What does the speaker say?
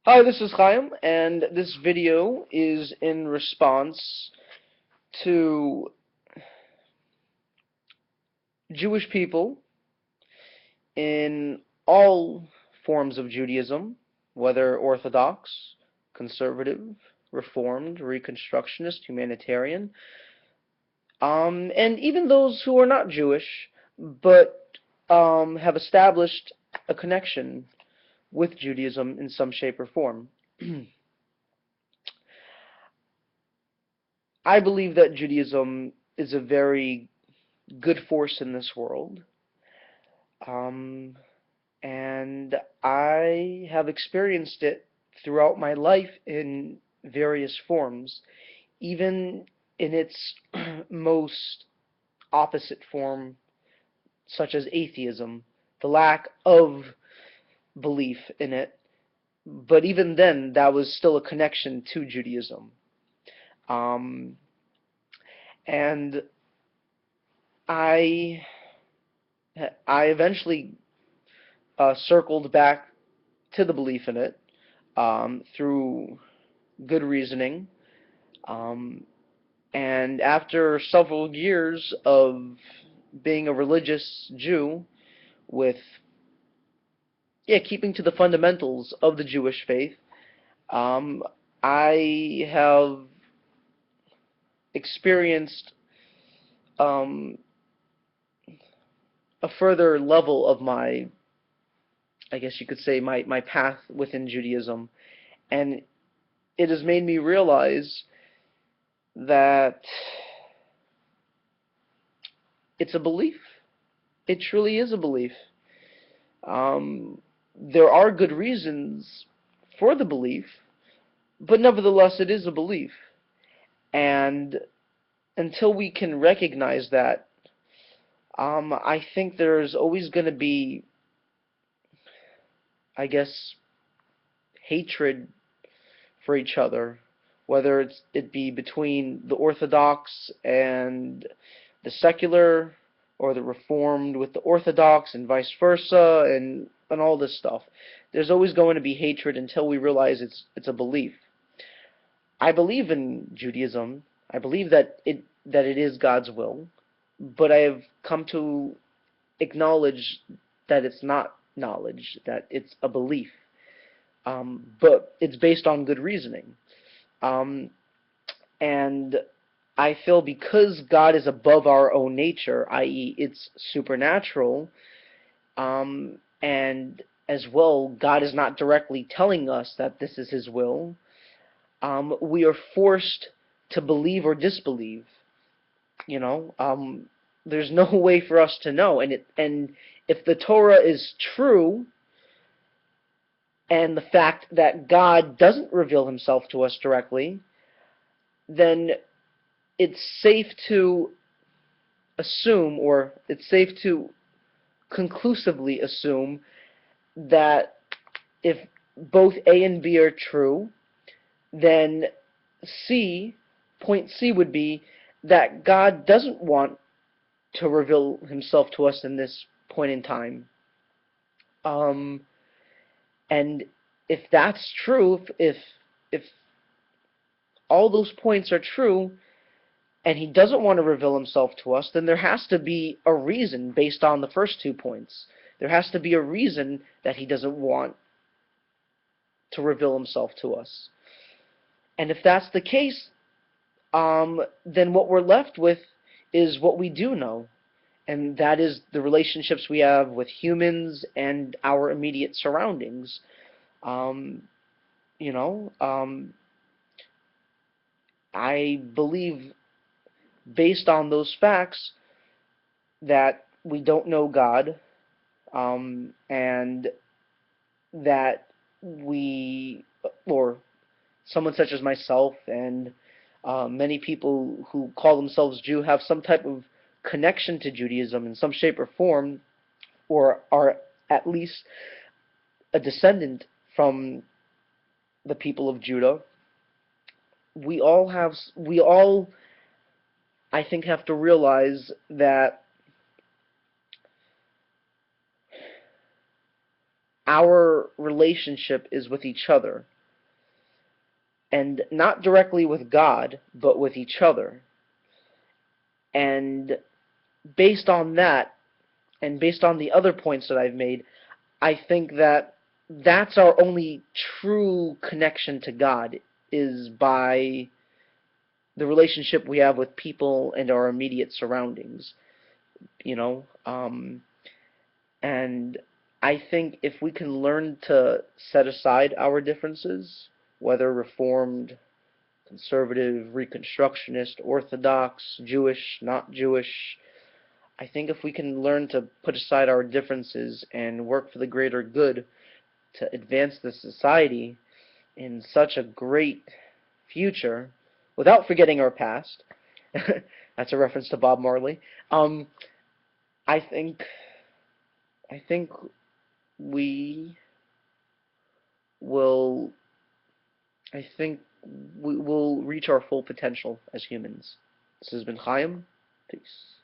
Hi, this is Chaim, and this video is in response to Jewish people in all forms of Judaism, whether Orthodox, Conservative, Reformed, Reconstructionist, Humanitarian, and even those who are not Jewish but have established a connection with Judaism in some shape or form. I believe that Judaism is a very good force in this world. Um, and I have experienced it throughout my life in various forms, even in its most opposite form, such as atheism, the lack of belief in it. But even then, that was still a connection to Judaism. Um, and I I eventually circled back to the belief in it through good reasoning. Um, and after several years of being a religious Jew with, yeah, keeping to the fundamentals of the Jewish faith, um, I have experienced um, a further level of my, I guess you could say, my path within Judaism. And it has made me realize that it's a belief. It truly is a belief. There are good reasons for the belief, but nevertheless, it is a belief. And until we can recognize that, I think there's always going to be, I guess, hatred for each other, whether it be between the Orthodox and the secular, or the Reformed with the Orthodox, and vice versa, and all this stuff. There's always going to be hatred until we realize it's a belief. I believe in Judaism. I believe that it is God's will, but I have come to acknowledge that it's not knowledge, that it's a belief. But it's based on good reasoning. Um, and I feel because God is above our own nature, i.e., it's supernatural, and as well, God is not directly telling us that this is His will. We are forced to believe or disbelieve. You know, there's no way for us to know, and if the Torah is true, and the fact that God doesn't reveal Himself to us directly, then it's safe to assume, or it's safe to conclusively assume, that if both A and B are true, then C, point C would be that God doesn't want to reveal Himself to us in this point in time. Um, and if that's true, if all those points are true, and He doesn't want to reveal Himself to us, then there has to be a reason based on the first 2 points. There has to be a reason that He doesn't want to reveal Himself to us. And if that's the case, then what we're left with is what we do know, and that is the relationships we have with humans and our immediate surroundings. Um, you know, I believe, based on those facts, that we don't know God, and that we, or someone such as myself and many people who call themselves Jew, have some type of connection to Judaism in some shape or form, or are at least a descendant from the people of Judah. We all, I think, have to realize that our relationship is with each other. and not directly with God, but with each other. And based on that, and based on the other points that I've made, I think that that's our only true connection to God, is by the relationship we have with people and our immediate surroundings, you know. And I think if we can learn to set aside our differences, whether Reformed, conservative, Reconstructionist, Orthodox, Jewish, not Jewish, I think if we can learn to put aside our differences and work for the greater good to advance the society in such a great future, without forgetting our past, that's a reference to Bob Marley, I think I think we will I think we will reach our full potential as humans. This has been Chaim. Peace.